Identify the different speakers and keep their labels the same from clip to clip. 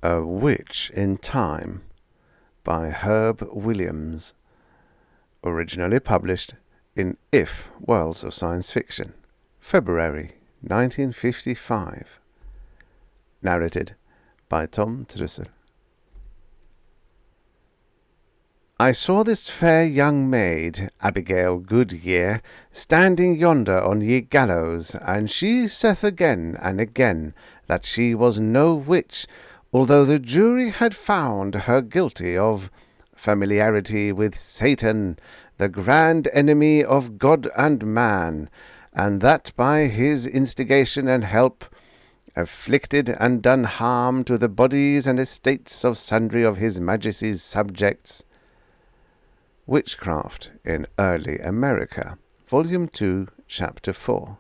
Speaker 1: A Witch in Time by Herb Williams, originally published in If Worlds of Science Fiction, February 1955. Narrated by Tom Trusser. I saw this fair young maid, Abigaile Goodyeare, standing yonder on ye gallows, and she saith again and again that she was no witch, although the jury had found her guilty of familiarity with Satan, the grand enemy of God and man, and that by his instigation and help afflicted and done harm to the bodies and estates of sundry of his Majesty's subjects. Witchcraft in Early America, Volume 2, Chapter 4.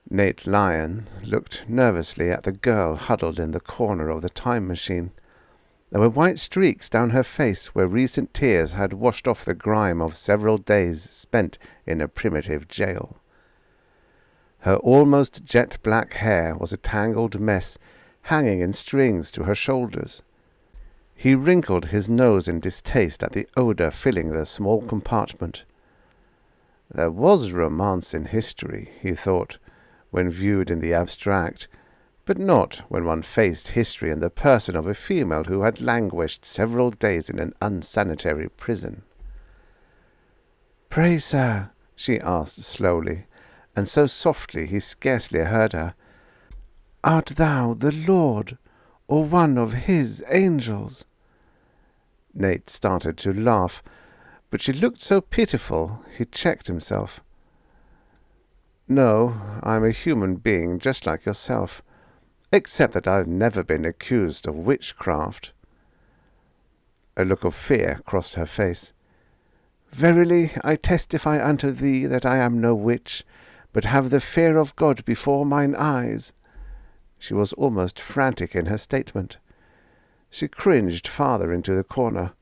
Speaker 1: Nate Lyon looked nervously at the girl huddled in the corner of the time machine. There were white streaks down her face where recent tears had washed off the grime of several days spent in a primitive jail. Her almost jet-black hair was a tangled mess, hanging in strings to her shoulders. He wrinkled his nose in distaste at the odour filling the small compartment. There was romance in history, he thought, when viewed in the abstract, but not when one faced history in the person of a female who had languished several days in an unsanitary prison. "Pray, sir," she asked slowly, and so softly he scarcely heard her, "art thou the Lord, or one of his angels?" Nate started to laugh, but she looked so pitiful he checked himself. "No, I'm a human being just like yourself, except that I've never been accused of witchcraft." A look of fear crossed her face. "Verily I testify unto thee that I am no witch, but have the fear of God before mine eyes." She was almost frantic in her statement. She cringed farther into the corner.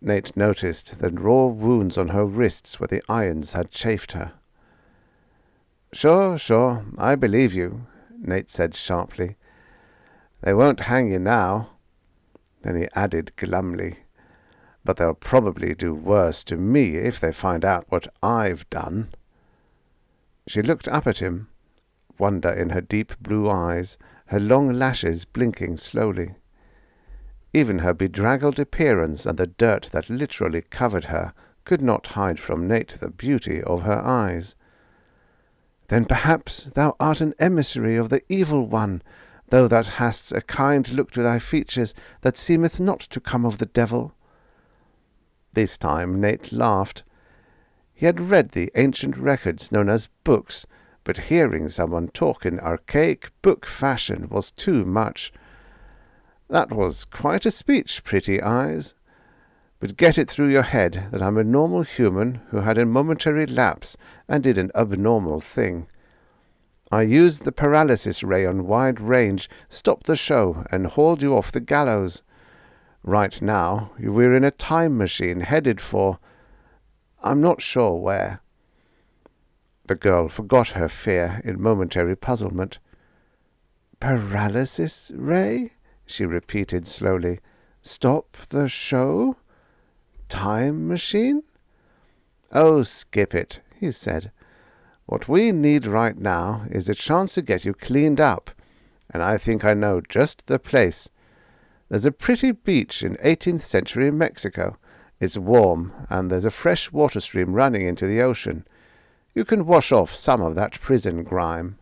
Speaker 1: Nate noticed the raw wounds on her wrists where the irons had chafed her. Sure, I believe you," Nate said sharply. "They won't hang you now." Then he added glumly, "But they'll probably do worse to me if they find out what I've done." She looked up at him, wonder in her deep blue eyes, her long lashes blinking slowly. Even her bedraggled appearance and the dirt that literally covered her could not hide from Nate the beauty of her eyes. "Then perhaps thou art an emissary of the evil one, though thou hast a kind look to thy features that seemeth not to come of the devil." This time Nate laughed. He had read the ancient records known as books, but hearing someone talk in archaic book fashion was too much. "That was quite a speech, Pretty Eyes. But get it through your head that I'm a normal human who had a momentary lapse and did an abnormal thing. I used the paralysis ray on wide range, stopped the show, and hauled you off the gallows. Right now, we're in a time machine headed for... I'm not sure where." The girl forgot her fear in momentary puzzlement. "Paralysis ray?" she repeated slowly. "Stop the show? Time machine?" "Oh, skip it," he said. "What we need right now is a chance to get you cleaned up, and I think I know just the place. There's a pretty beach in 18th century Mexico. It's warm, and there's a fresh water stream running into the ocean. You can wash off some of that prison grime."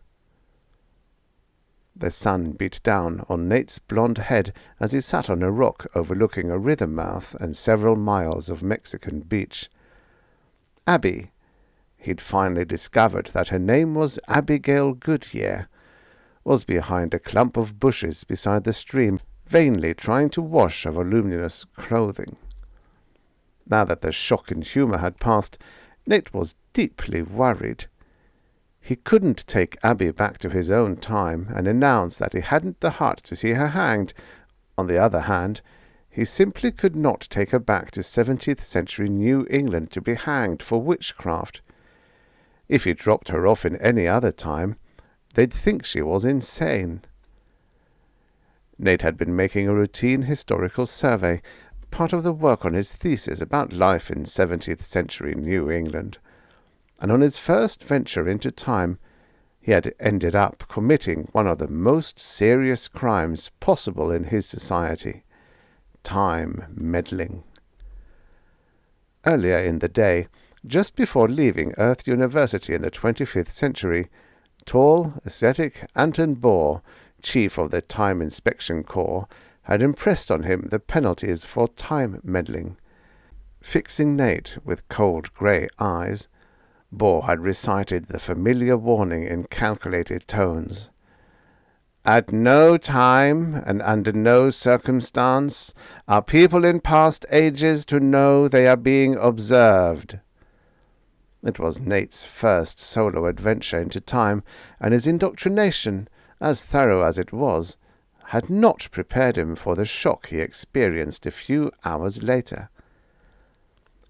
Speaker 1: The sun beat down on Nate's blond head as he sat on a rock overlooking a river mouth and several miles of Mexican beach. Abby, he'd finally discovered that her name was Abigaile Goodyeare, was behind a clump of bushes beside the stream, vainly trying to wash her voluminous clothing. Now that the shock and humour had passed, Nate was deeply worried. He couldn't take Abby back to his own time and announce that he hadn't the heart to see her hanged. On the other hand, he simply could not take her back to 17th century New England to be hanged for witchcraft. If he dropped her off in any other time, they'd think she was insane. Nate had been making a routine historical survey, part of the work on his thesis about life in 17th century New England, and on his first venture into time, he had ended up committing one of the most serious crimes possible in his society: time meddling. Earlier in the day, just before leaving Earth University in the 25th century, tall, ascetic Anton Bohr, chief of the Time Inspection Corps, had impressed on him the penalties for time meddling. Fixing Nate with cold grey eyes, Bohr had recited the familiar warning in calculated tones. At no time and under no circumstance are people in past ages to know they are being observed. It was Nate's first solo adventure into time, and his indoctrination, as thorough as it was, had not prepared him for the shock he experienced a few hours later.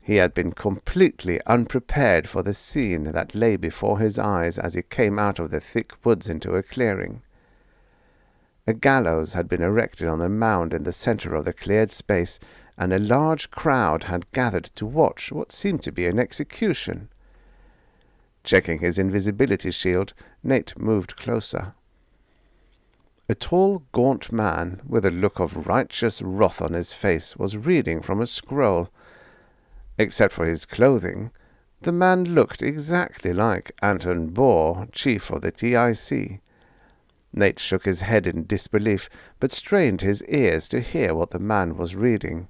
Speaker 1: He had been completely unprepared for the scene that lay before his eyes as he came out of the thick woods into a clearing. A gallows had been erected on a mound in the center of the cleared space, and a large crowd had gathered to watch what seemed to be an execution. Checking his invisibility shield, Nate moved closer. A tall, gaunt man with a look of righteous wrath on his face was reading from a scroll. Except for his clothing, the man looked exactly like Anton Bohr, chief of the TIC. Nate shook his head in disbelief, but strained his ears to hear what the man was reading.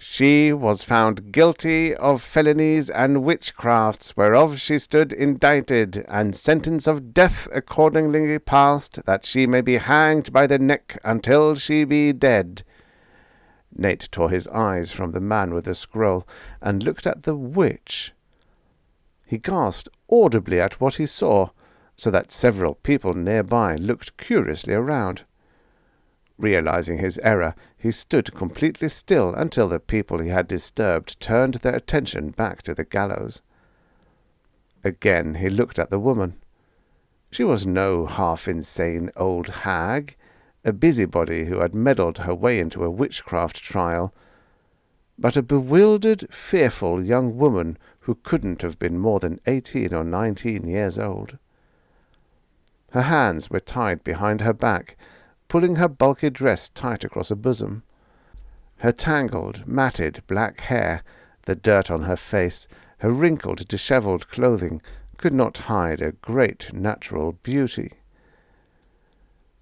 Speaker 1: She was found guilty of felonies and witchcrafts, whereof she stood indicted, and sentence of death accordingly passed, that she may be hanged by the neck until she be dead. Nate tore his eyes from the man with the scroll, and looked at the witch. He gasped audibly at what he saw, so that several people nearby looked curiously around. Realizing his error, he stood completely still until the people he had disturbed turned their attention back to the gallows. Again he looked at the woman. She was no half-insane old hag, a busybody who had meddled her way into a witchcraft trial, but a bewildered, fearful young woman who couldn't have been more than 18 or 19 years old. Her hands were tied behind her back, pulling her bulky dress tight across her bosom. Her tangled, matted black hair, the dirt on her face, her wrinkled, dishevelled clothing could not hide a great natural beauty.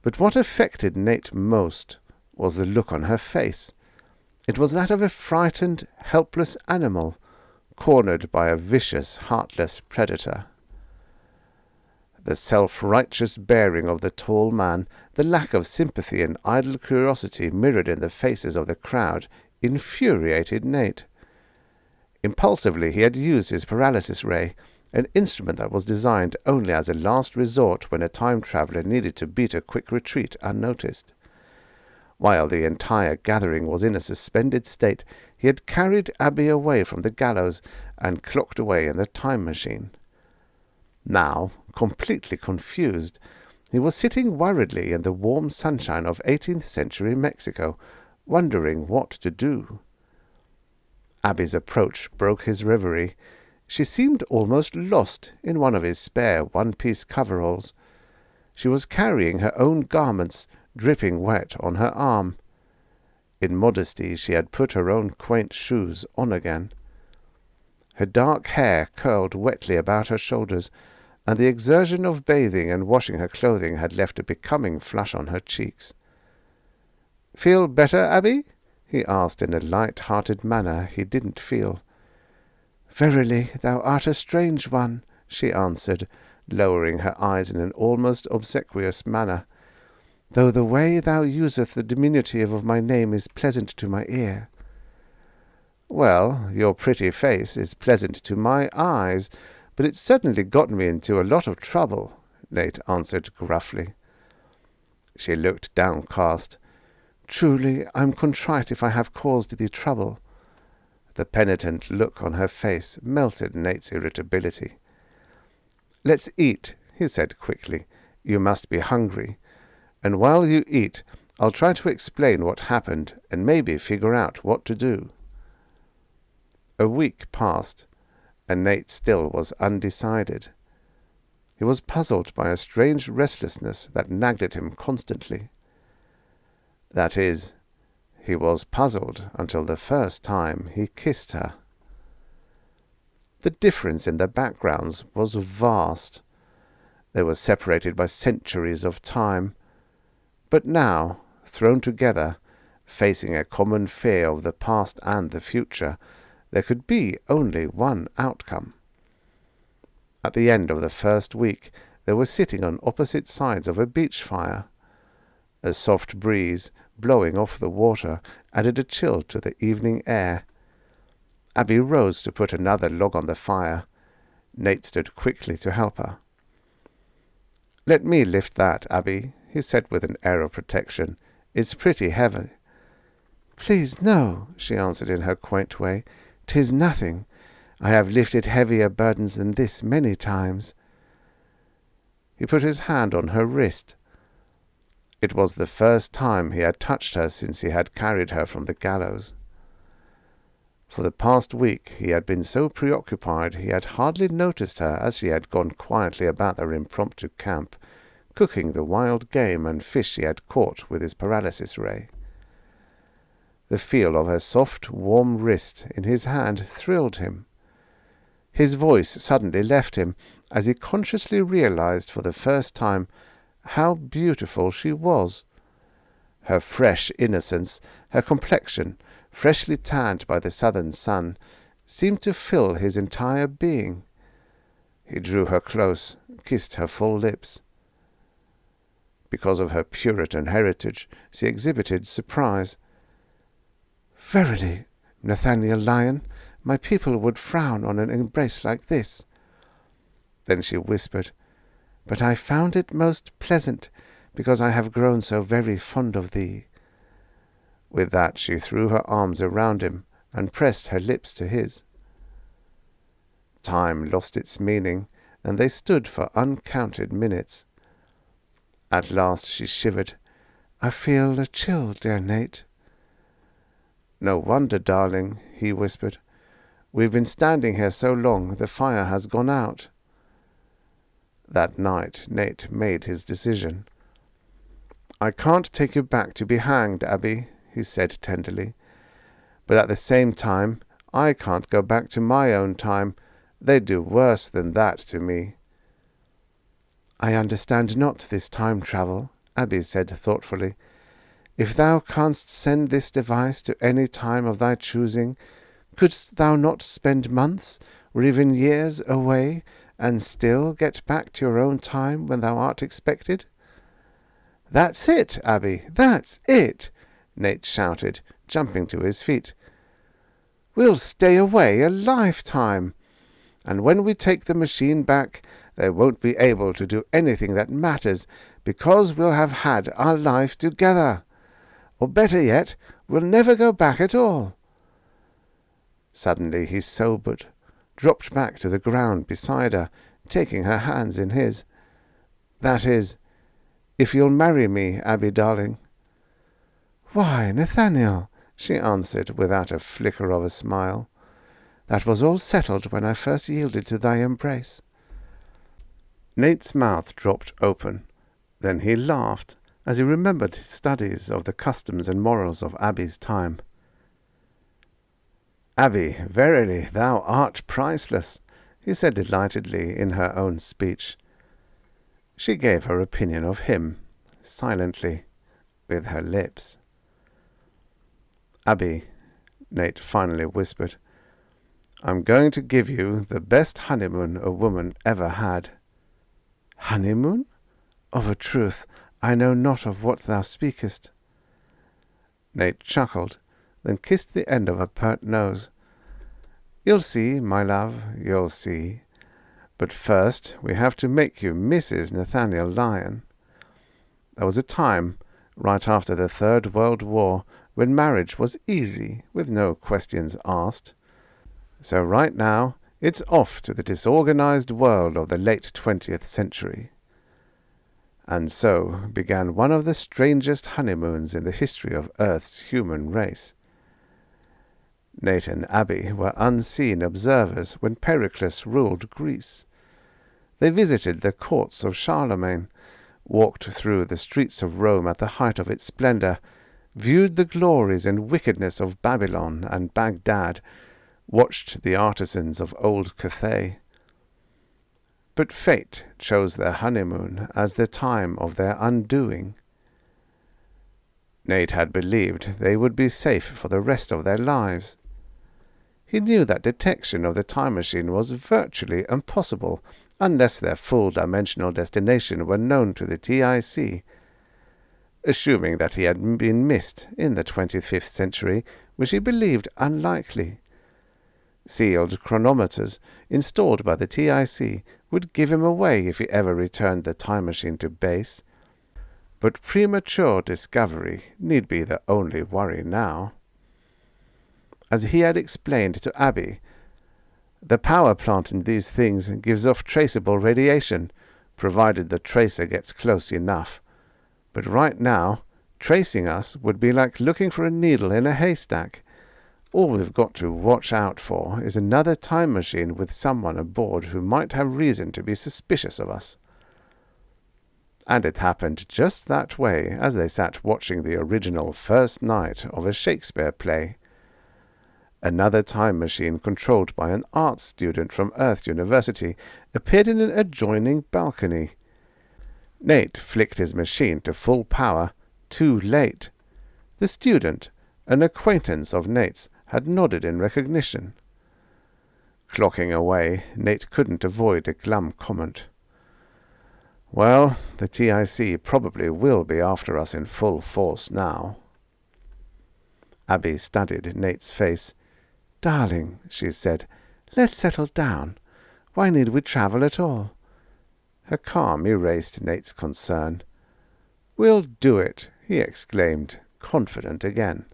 Speaker 1: But what affected Nate most was the look on her face. It was that of a frightened, helpless animal, cornered by a vicious, heartless predator. The self-righteous bearing of the tall man, the lack of sympathy and idle curiosity mirrored in the faces of the crowd, infuriated Nate. Impulsively he had used his paralysis ray, an instrument that was designed only as a last resort when a time-traveler needed to beat a quick retreat unnoticed. While the entire gathering was in a suspended state, he had carried Abby away from the gallows and clocked away in the time machine. Now, completely confused, he was sitting worriedly in the warm sunshine of 18th century Mexico, wondering what to do. Abby's approach broke his reverie. She seemed almost lost in one of his spare one-piece coveralls. She was carrying her own garments, dripping wet on her arm. In modesty she had put her own quaint shoes on again. Her dark hair curled wetly about her shoulders, and the exertion of bathing and washing her clothing had left a becoming flush on her cheeks. "Feel better, Abby?" he asked in a light-hearted manner he didn't feel. "Verily, thou art a strange one," she answered, lowering her eyes in an almost obsequious manner, "though the way thou useth the diminutive of my name is pleasant to my ear." "Well, your pretty face is pleasant to my eyes, but it's certainly gotten me into a lot of trouble," Nate answered gruffly. She looked downcast. "Truly, I'm contrite if I have caused thee trouble." The penitent look on her face melted Nate's irritability. "Let's eat," he said quickly. "You must be hungry. And while you eat, I'll try to explain what happened and maybe figure out what to do." A week passed, and Nate still was undecided. He was puzzled by a strange restlessness that nagged at him constantly. That is, he was puzzled until the first time he kissed her. The difference in their backgrounds was vast. They were separated by centuries of time, but now, thrown together, facing a common fear of the past and the future, there could be only one outcome. At the end of the first week, they were sitting on opposite sides of a beach fire. A soft breeze blowing off the water added a chill to the evening air. Abby rose to put another log on the fire. Nate stood quickly to help her. "Let me lift that, Abby," he said with an air of protection. "It's pretty heavy." "Please, no," she answered in her quaint way. "'Tis nothing. I have lifted heavier burdens than this many times." He put his hand on her wrist. It was the first time he had touched her since he had carried her from the gallows. For the past week he had been so preoccupied he had hardly noticed her as she had gone quietly about their impromptu camp, cooking the wild game and fish he had caught with his paralysis ray. The feel of her soft, warm wrist in his hand thrilled him. His voice suddenly left him as he consciously realized for the first time how beautiful she was. Her fresh innocence, her complexion, freshly tanned by the southern sun, seemed to fill his entire being. He drew her close, kissed her full lips. Because of her Puritan heritage, she exhibited surprise. "Verily, Nathaniel Lyon, my people would frown on an embrace like this." Then she whispered, "But I found it most pleasant, because I have grown so very fond of thee." With that she threw her arms around him and pressed her lips to his. Time lost its meaning, and they stood for uncounted minutes. At last she shivered. "I feel a chill, dear Nate." "No wonder, darling," he whispered. "We've been standing here so long, the fire has gone out." That night Nate made his decision. "I can't take you back to be hanged, Abby," he said tenderly. "But at the same time, I can't go back to my own time. They'd do worse than that to me." "I understand not this time travel," Abby said thoughtfully. "If thou canst send this device to any time of thy choosing, couldst thou not spend months or even years away and still get back to your own time when thou art expected?" "That's it, Abby, that's it!" Nate shouted, jumping to his feet. "We'll stay away a lifetime, and when we take the machine back, they won't be able to do anything that matters because we'll have had our life together. Or better yet, we'll never go back at all." Suddenly he sobered, dropped back to the ground beside her, taking her hands in his. "That is, if you'll marry me, Abby darling." "Why, Nathaniel," she answered without a flicker of a smile. "That was all settled when I first yielded to thy embrace." Nate's mouth dropped open. Then he laughed as he remembered his studies of the customs and morals of Abby's time. "Abby, verily thou art priceless," he said delightedly in her own speech. She gave her opinion of him, silently, with her lips. "Abby," Nate finally whispered, "I'm going to give you the best honeymoon a woman ever had." "Honeymoon? Of a truth, I know not of what thou speakest." Nate chuckled, then kissed the end of her pert nose. "You'll see, my love, you'll see. But first we have to make you Mrs. Nathaniel Lyon. There was a time, right after the Third World War, when marriage was easy, with no questions asked. So right now, it's off to the disorganized world of the late 20th century. And so began one of the strangest honeymoons in the history of Earth's human race. Nate and Abby were unseen observers when Pericles ruled Greece. They visited the courts of Charlemagne, walked through the streets of Rome at the height of its splendor, viewed the glories and wickedness of Babylon and Baghdad, watched the artisans of old Cathay. But fate chose their honeymoon as the time of their undoing. Nate had believed they would be safe for the rest of their lives. He knew that detection of the time machine was virtually impossible unless their full-dimensional destination were known to the TIC. Assuming that he had been missed in the 25th century, which he believed unlikely. Sealed chronometers installed by the TIC would give him away if he ever returned the time machine to base. But premature discovery need be the only worry now. As he had explained to Abby, the power plant in these things gives off traceable radiation, provided the tracer gets close enough. But right now, tracing us would be like looking for a needle in a haystack. All we've got to watch out for is another time machine with someone aboard who might have reason to be suspicious of us. And it happened just that way as they sat watching the original first night of a Shakespeare play. Another time machine controlled by an art student from Earth University appeared in an adjoining balcony. Nate flicked his machine to full power, too late. The student, an acquaintance of Nate's, had nodded in recognition. Clocking away, Nate couldn't avoid a glum comment. Well, the TIC probably will be after us in full force now. Abby studied Nate's face. "Darling," she said, "let's settle down. Why need we travel at all?" Her calm erased Nate's concern. "We'll do it," he exclaimed, confident again.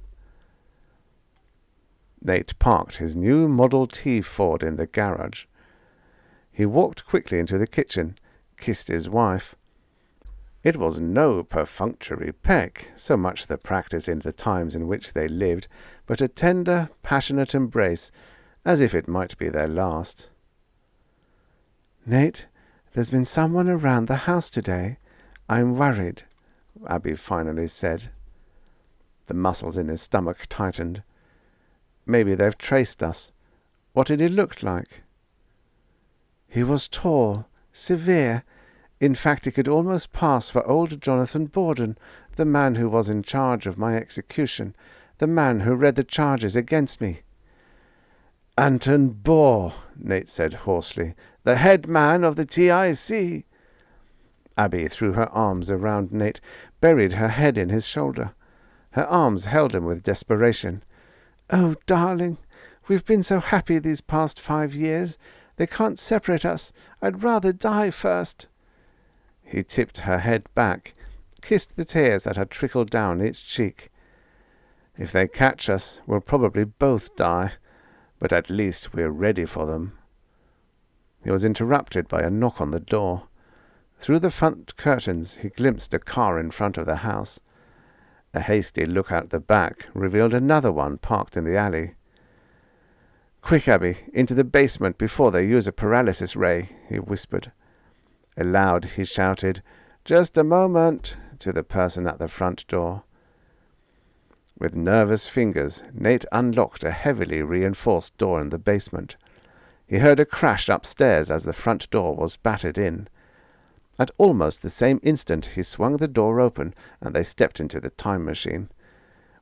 Speaker 1: Nate parked his new Model T Ford in the garage. He walked quickly into the kitchen, kissed his wife. It was no perfunctory peck, so much the practice in the times in which they lived, but a tender, passionate embrace, as if it might be their last. "Nate, there's been someone around the house today. I'm worried," Abby finally said. The muscles in his stomach tightened. "Maybe they've traced us. What did he look like?" "He was tall, severe. In fact, he could almost pass for old Jonathan Borden, the man who was in charge of my execution, the man who read the charges against me." "Anton Bohr," Nate said hoarsely, "the head man of the TIC." Abby threw her arms around Nate, buried her head in his shoulder. Her arms held him with desperation. "Oh, darling, we've been so happy these past 5 years. They can't separate us. I'd rather die first." He tipped her head back, kissed the tears that had trickled down its cheek. "If they catch us, we'll probably both die, but at least we're ready for them." He was interrupted by a knock on the door. Through the front curtains he glimpsed a car in front of the house. A hasty look out the back revealed another one parked in the alley. "Quick, Abby, into the basement before they use a paralysis ray," he whispered. Aloud he shouted, "Just a moment," to the person at the front door. With nervous fingers, Nate unlocked a heavily reinforced door in the basement. He heard a crash upstairs as the front door was battered in. At almost the same instant he swung the door open, and they stepped into the time machine.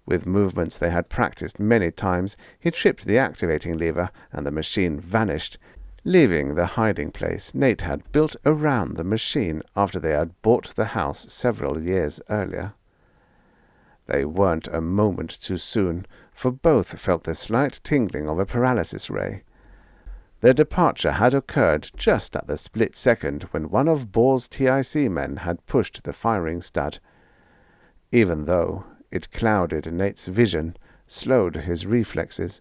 Speaker 1: With movements they had practiced many times, he tripped the activating lever, and the machine vanished, leaving the hiding place Nate had built around the machine after they had bought the house several years earlier. They weren't a moment too soon, for both felt the slight tingling of a paralysis ray. Their departure had occurred just at the split second when one of Bohr's TIC men had pushed the firing stud. Even though it clouded Nate's vision, slowed his reflexes.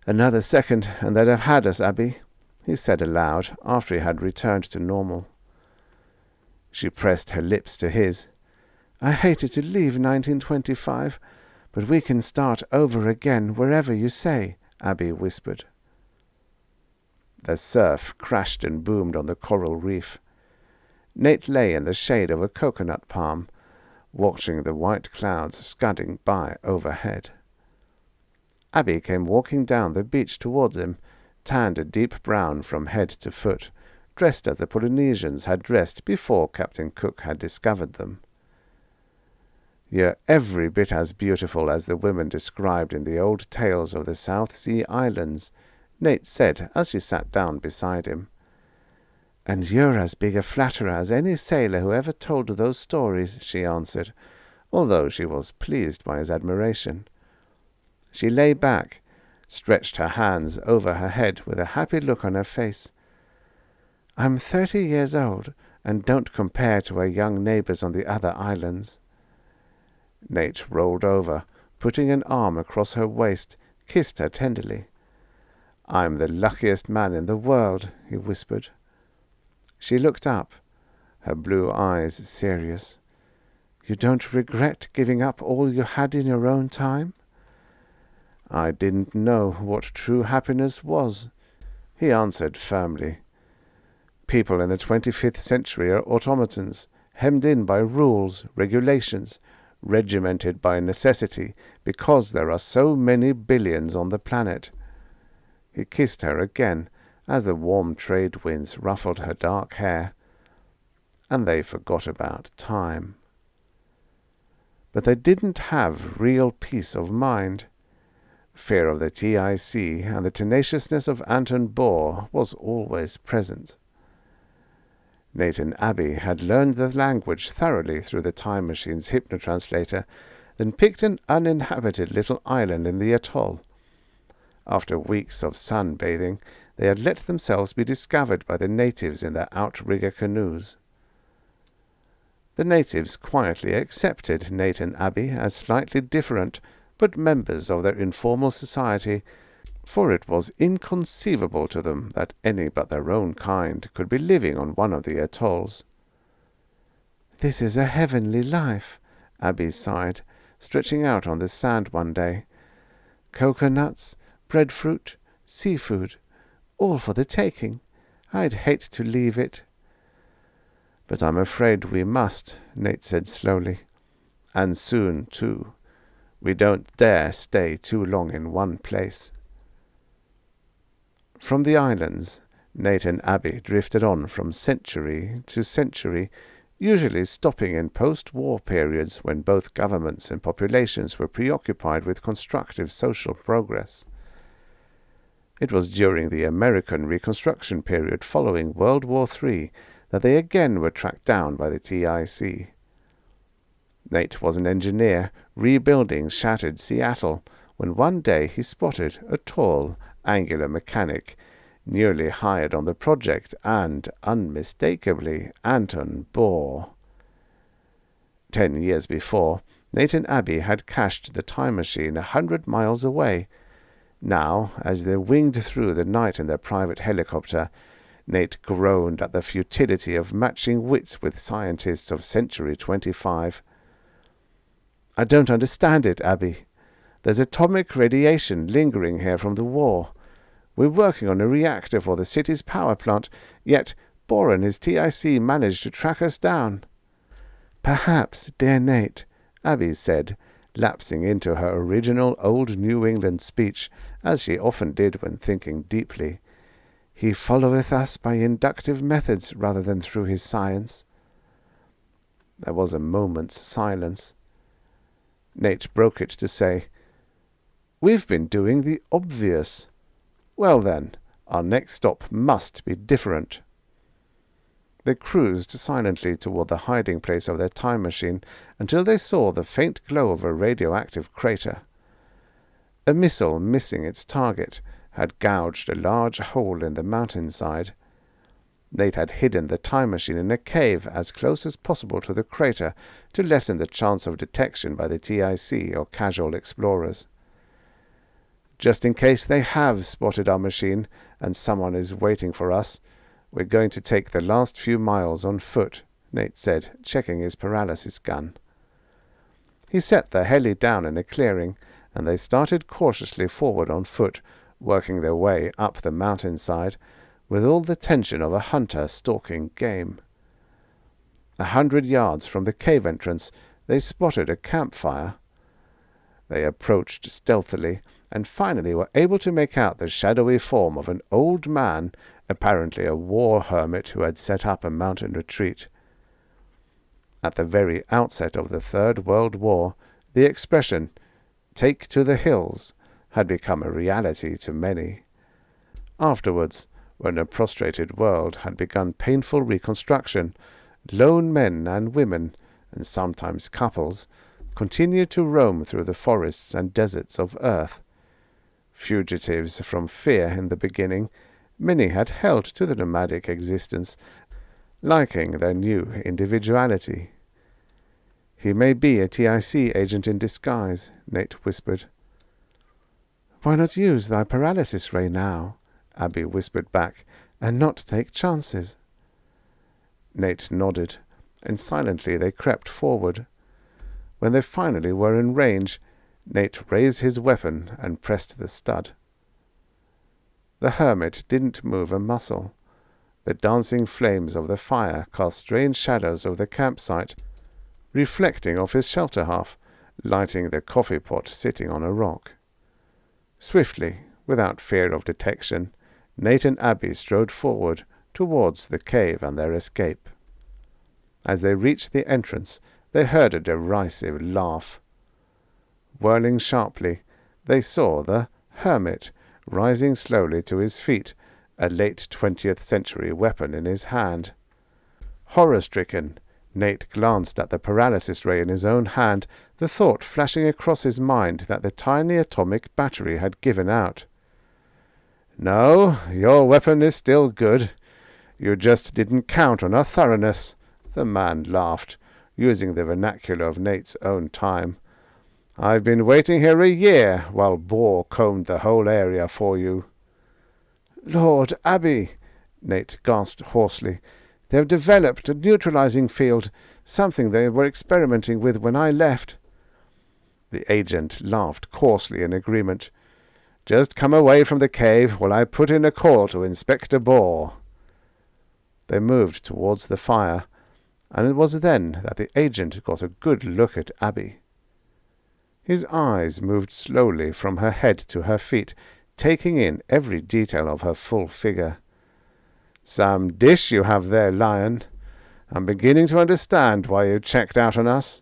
Speaker 1: "Another second, and they'd have had us, Abby," he said aloud after he had returned to normal. She pressed her lips to his. "I hated to leave 1925, but we can start over again wherever you say," Abby whispered. The surf crashed and boomed on the coral reef. Nate lay in the shade of a coconut palm, watching the white clouds scudding by overhead. Abby came walking down the beach towards him, tanned a deep brown from head to foot, dressed as the Polynesians had dressed before Captain Cook had discovered them. "You're every bit as beautiful as the women described in the old tales of the South Sea Islands," Nate said as she sat down beside him. "And you're as big a flatterer as any sailor who ever told those stories," she answered, although she was pleased by his admiration. She lay back, stretched her hands over her head with a happy look on her face. "I'm 30 years old, and don't compare to our young neighbors on the other islands." Nate rolled over, putting an arm across her waist, kissed her tenderly. "I'm the luckiest man in the world," he whispered. She looked up, her blue eyes serious. "You don't regret giving up all you had in your own time?" "I didn't know what true happiness was," he answered firmly. "People in the 25th century are automatons, hemmed in by rules, regulations, regimented by necessity, because there are so many billions on the planet." He kissed her again as the warm trade winds ruffled her dark hair, and they forgot about time. But they didn't have real peace of mind. Fear of the TIC and the tenaciousness of Anton Bohr was always present. Nate and Abby had learned the language thoroughly through the time machine's hypnotranslator, then picked an uninhabited little island in the atoll. After weeks of sunbathing, they had let themselves be discovered by the natives in their outrigger canoes. The natives quietly accepted Nate and Abby as slightly different, but members of their informal society, for it was inconceivable to them that any but their own kind could be living on one of the atolls. "This is a heavenly life," Abby sighed, stretching out on the sand one day. "Coconuts, breadfruit, seafood, all for the taking. I'd hate to leave it." "But I'm afraid we must," Nate said slowly. "And soon, too. We don't dare stay too long in one place." From the islands, Nate and Abby drifted on from century to century, usually stopping in post-war periods when both governments and populations were preoccupied with constructive social progress. It was during the American Reconstruction period following World War III that they again were tracked down by the TIC. Nate was an engineer rebuilding shattered Seattle when one day he spotted a tall, angular mechanic, newly hired on the project and, unmistakably, Anton Bohr. 10 years before, Nate and Abby had cached the time machine 100 miles away. Now, as they winged through the night in their private helicopter, Nate groaned at the futility of matching wits with scientists of Century 25. "I don't understand it, Abby. There's atomic radiation lingering here from the war. We're working on a reactor for the city's power plant, yet Bohr and his TIC managed to track us down." "Perhaps, dear Nate," Abby said, lapsing into her original old New England speech, as she often did when thinking deeply, "he followeth us by inductive methods rather than through his science." There was a moment's silence. Nate broke it to say, "We've been doing the obvious. Well then, our next stop must be different." They cruised silently toward the hiding place of their time machine until they saw the faint glow of a radioactive crater. A missile missing its target had gouged a large hole in the mountainside. Nate had hidden the time machine in a cave as close as possible to the crater to lessen the chance of detection by the TIC or casual explorers. "Just in case they have spotted our machine and someone is waiting for us, we're going to take the last few miles on foot," Nate said, checking his paralysis gun. He set the heli down in a clearing, and they started cautiously forward on foot, working their way up the mountainside, with all the tension of a hunter stalking game. 100 yards from the cave entrance, they spotted a campfire. They approached stealthily, and finally were able to make out the shadowy form of an old man, apparently a war hermit who had set up a mountain retreat. At the very outset of the Third World War, the expression, "take to the hills," had become a reality to many. Afterwards, when a prostrated world had begun painful reconstruction, lone men and women, and sometimes couples, continued to roam through the forests and deserts of Earth. Fugitives from fear in the beginning, many had held to the nomadic existence, liking their new individuality. "He may be a TIC agent in disguise," Nate whispered. "Why not use thy paralysis ray now?" Abby whispered back, "and not take chances?" Nate nodded, and silently they crept forward. When they finally were in range, Nate raised his weapon and pressed the stud. The hermit didn't move a muscle. The dancing flames of the fire cast strange shadows over the campsite, reflecting off his shelter half, lighting the coffee pot sitting on a rock. Swiftly, without fear of detection, Nate and Abby strode forward towards the cave and their escape. As they reached the entrance, they heard a derisive laugh. Whirling sharply, they saw the hermit rising slowly to his feet, a late 20th century weapon in his hand. Horror-stricken, Nate glanced at the paralysis ray in his own hand, the thought flashing across his mind that the tiny atomic battery had given out. "No, your weapon is still good. You just didn't count on our thoroughness," the man laughed, using the vernacular of Nate's own time. "I've been waiting here a year while Boar combed the whole area for you." "Lord Abbey," Nate gasped hoarsely, "they've developed a neutralizing field, something they were experimenting with when I left." The agent laughed coarsely in agreement. "Just come away from the cave while I put in a call to Inspector Boar." They moved towards the fire, and it was then that the agent got a good look at Abby. His eyes moved slowly from her head to her feet, taking in every detail of her full figure. "Some dish you have there, Lion. I'm beginning to understand why you checked out on us."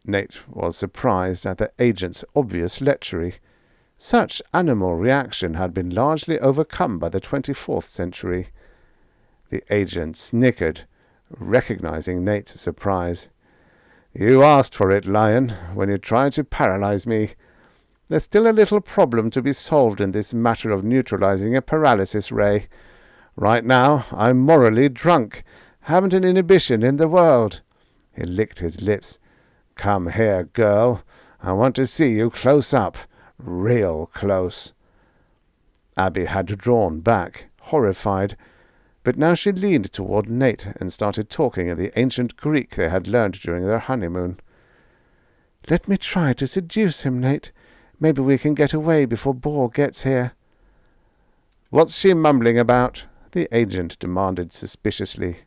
Speaker 1: Nate was surprised at the agent's obvious lechery. Such animal reaction had been largely overcome by the 24th century. The agent snickered, recognizing Nate's surprise. "You asked for it, Lion, when you tried to paralyze me. There's still a little problem to be solved in this matter of neutralizing a paralysis ray. Right now, I'm morally drunk, haven't an inhibition in the world." He licked his lips. "Come here, girl. I want to see you close up. Real close." Abby had drawn back, horrified, but now she leaned toward Nate and started talking in the ancient Greek they had learned during their honeymoon. "Let me try to seduce him, Nate. Maybe we can get away before Boar gets here." "What's she mumbling about?" the agent demanded suspiciously.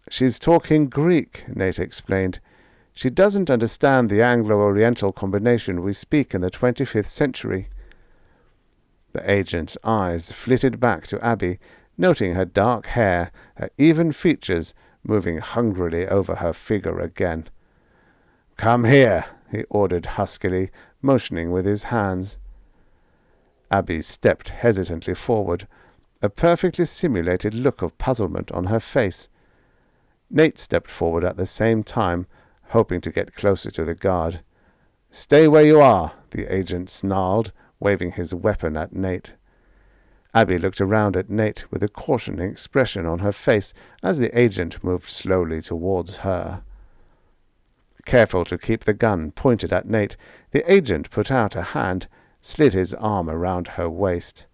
Speaker 1: "She's talking Greek," Nate explained. "She doesn't understand the Anglo-Oriental combination we speak in the 25th century." The agent's eyes flitted back to Abby, noting her dark hair, her even features, moving hungrily over her figure again. "Come here," he ordered huskily, motioning with his hands. Abby stepped hesitantly forward, a perfectly simulated look of puzzlement on her face. Nate stepped forward at the same time, hoping to get closer to the guard. "Stay where you are," the agent snarled, waving his weapon at Nate. Abby looked around at Nate with a cautioning expression on her face as the agent moved slowly towards her. Careful to keep the gun pointed at Nate, the agent put out a hand, slid his arm around her waist.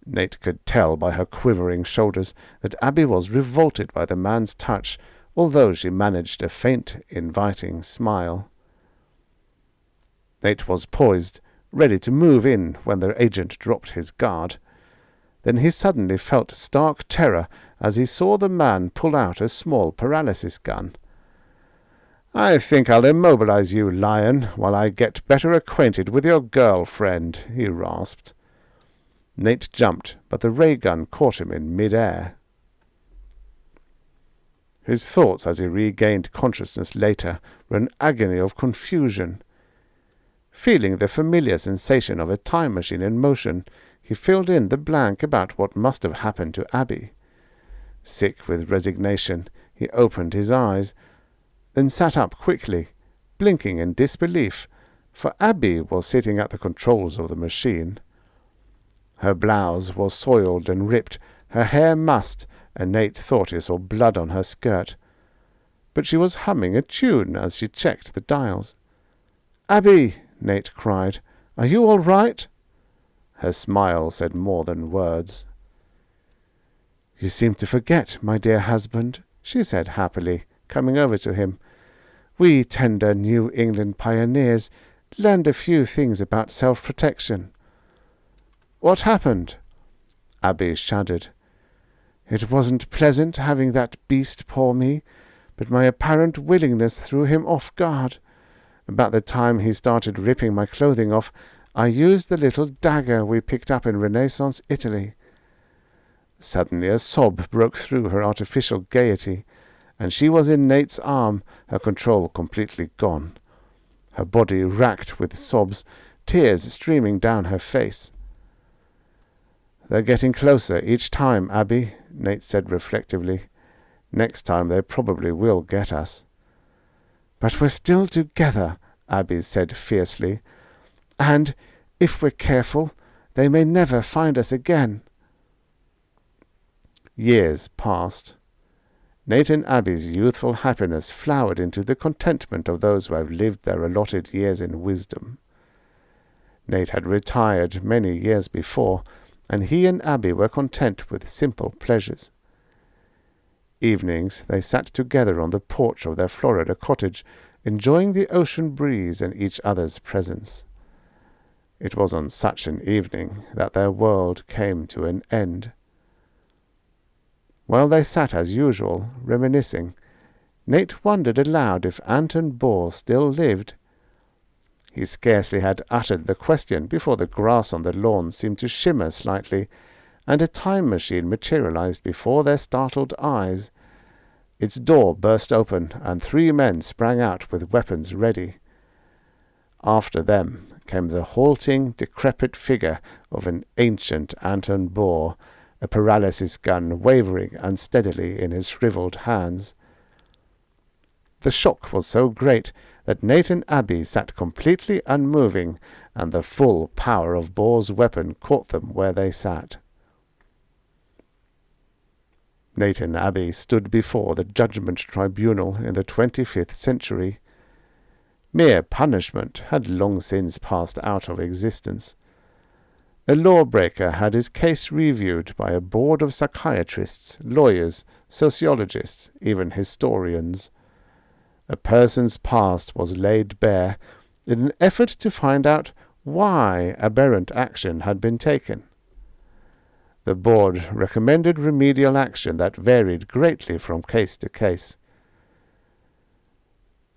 Speaker 1: Nate could tell by her quivering shoulders that Abby was revolted by the man's touch, although she managed a faint, inviting smile. Nate was poised, ready to move in when their agent dropped his guard. Then he suddenly felt stark terror as he saw the man pull out a small paralysis gun. "I think I'll immobilize you, lion, while I get better acquainted with your girlfriend," he rasped. Nate jumped, but the ray gun caught him in mid-air. His thoughts as he regained consciousness later were an agony of confusion. Feeling the familiar sensation of a time machine in motion, he filled in the blank about what must have happened to Abby. Sick with resignation, he opened his eyes, then sat up quickly, blinking in disbelief, for Abby was sitting at the controls of the machine. Her blouse was soiled and ripped, her hair mussed, and Nate thought he saw blood on her skirt. But she was humming a tune as she checked the dials. "Abby!" Nate cried. "Are you all right?" Her smile said more than words. "You seem to forget, my dear husband," she said happily, coming over to him. "We tender New England pioneers learned a few things about self-protection." "What happened?" Abby shuddered. "It wasn't pleasant having that beast paw me, but my apparent willingness threw him off guard. About the time he started ripping my clothing off, I used the little dagger we picked up in Renaissance Italy." Suddenly a sob broke through her artificial gaiety, and she was in Nate's arm, her control completely gone. Her body racked with sobs, tears streaming down her face. "They're getting closer each time, Abby," Nate said reflectively. "Next time they probably will get us." "But we're still together," Abby said fiercely. "And, if we're careful, they may never find us again." Years passed. Nate and Abby's youthful happiness flowered into the contentment of those who have lived their allotted years in wisdom. Nate had retired many years before, and he and Abby were content with simple pleasures. Evenings they sat together on the porch of their Florida cottage, enjoying the ocean breeze and each other's presence. It was on such an evening that their world came to an end. While they sat as usual, reminiscing, Nate wondered aloud if Anton Bohr still lived. He scarcely had uttered the question before the grass on the lawn seemed to shimmer slightly, and a time machine materialized before their startled eyes. Its door burst open, and 3 men sprang out with weapons ready. After them came the halting, decrepit figure of an ancient Anton Bohr, a paralysis gun wavering unsteadily in his shriveled hands. The shock was so great that Nate and Abby sat completely unmoving, and the full power of Bohr's weapon caught them where they sat. Nate and Abby stood before the judgment tribunal in the 25th century. Mere punishment had long since passed out of existence. A lawbreaker had his case reviewed by a board of psychiatrists, lawyers, sociologists, even historians. A person's past was laid bare in an effort to find out why aberrant action had been taken. The board recommended remedial action that varied greatly from case to case.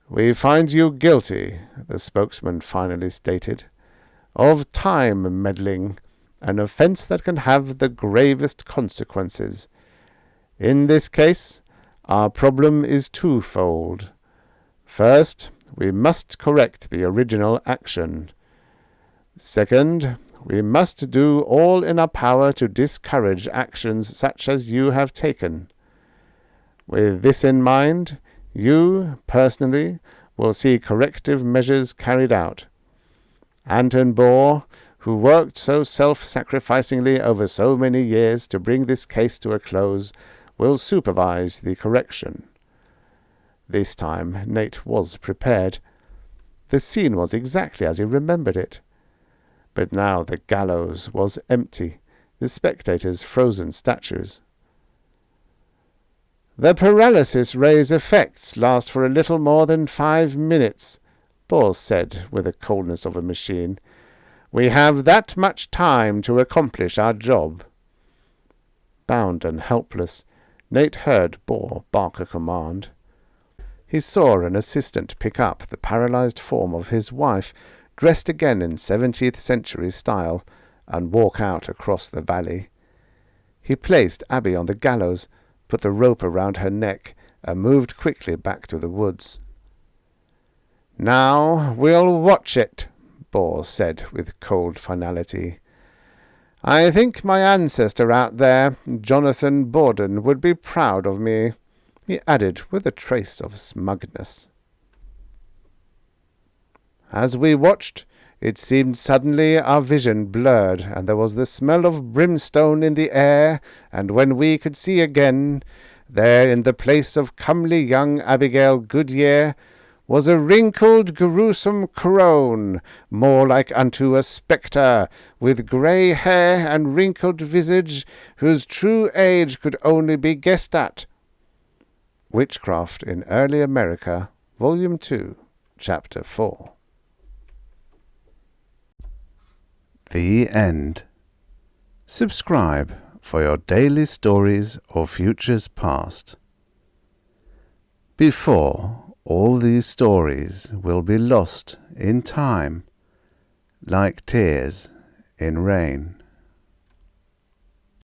Speaker 1: "We find you guilty," the spokesman finally stated, "of time meddling, an offense that can have the gravest consequences. In this case, our problem is twofold. First, we must correct the original action. Second, we must do all in our power to discourage actions such as you have taken. With this in mind, you, personally, will see corrective measures carried out. Anton Bohr, who worked so self-sacrificingly over so many years to bring this case to a close, will supervise the correction." This time Nate was prepared. The scene was exactly as he remembered it. But now the gallows was empty, the spectators frozen statues. "The paralysis ray's effects last for a little more than 5 minutes," Bors said with the coldness of a machine. "We have that much time to accomplish our job." Bound and helpless, Nate heard Bor bark a command. He saw an assistant pick up the paralyzed form of his wife, dressed again in 17th century style, and walk out across the valley. He placed Abby on the gallows, put the rope around her neck, and moved quickly back to the woods. "Now we'll watch it," Bor said with cold finality. "I think my ancestor out there, Jonathan Borden, would be proud of me," he added with a trace of smugness. As we watched, it seemed suddenly our vision blurred, and there was the smell of brimstone in the air, and when we could see again, there in the place of comely young Abigaile Goodyeare was a wrinkled, gruesome crone, more like unto a spectre, with grey hair and wrinkled visage, whose true age could only be guessed at. Witchcraft in Early America, Volume 2, Chapter 4. The End. Subscribe for your daily stories or futures past. Before all these stories will be lost in time, like tears in rain.